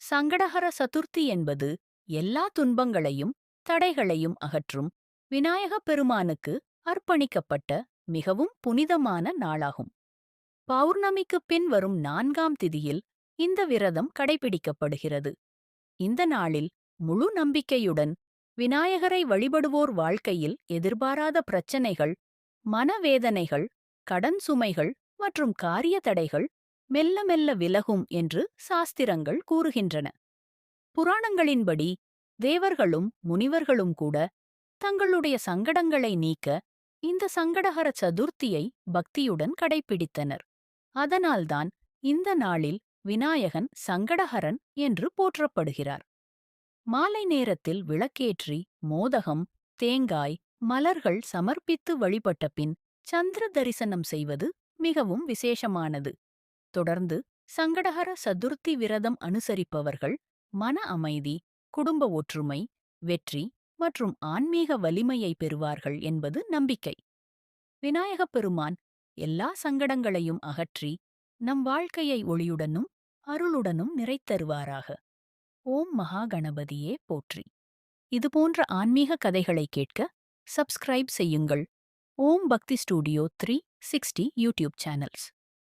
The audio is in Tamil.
சங்கடஹர சதுர்த்தி என்பது எல்லா துன்பங்களையும் தடைகளையும் அகற்றும் விநாயகப் பெருமானுக்கு அர்ப்பணிக்கப்பட்ட மிகவும் புனிதமான நாளாகும். பௌர்ணமிக்குப் பின் வரும் 4ஆம் திதியில் இந்த விரதம் கடைபிடிக்கப்படுகிறது. இந்த நாளில் முழு நம்பிக்கையுடன் விநாயகரை வழிபடுவோர் வாழ்க்கையில் எதிர்பாராத பிரச்சனைகள், மனவேதனைகள், கடன் சுமைகள் மற்றும் காரிய தடைகள் மெல்ல மெல்ல விலகும் என்று சாஸ்திரங்கள் கூறுகின்றன. புராணங்களின்படி தேவர்களும் முனிவர்களும் கூட தங்களுடைய சங்கடங்களை நீக்க இந்த சங்கடஹர சதுர்த்தியை பக்தியுடன் கடைப்பிடித்தனர். அதனால்தான் இந்த நாளில் விநாயகன் சங்கடஹரன் என்று போற்றப்படுகிறார். மாலை நேரத்தில் விளக்கேற்றி மோதகம், தேங்காய், மலர்கள் சமர்ப்பித்து வழிபட்ட பின் சந்திர தரிசனம் செய்வது மிகவும் விசேஷமானது. தொடர்ந்து சங்கடஹர சதுர்த்தி விரதம் அனுசரிப்பவர்கள் மன அமைதி, குடும்ப ஒற்றுமை, வெற்றி மற்றும் ஆன்மீக வலிமையை பெறுவார்கள் என்பது நம்பிக்கை. விநாயகப் பெருமான் எல்லா சங்கடங்களையும் அகற்றி நம் வாழ்க்கையை ஒளியுடனும் அருளுடனும் நிறைத்தருவாராக. ஓம் மகா கணபதியே போற்றி. இதுபோன்ற ஆன்மீக கதைகளை கேட்க சப்ஸ்கிரைப் செய்யுங்கள். ஓம் பக்தி ஸ்டுடியோ 360 யூடியூப் சேனல்ஸ்.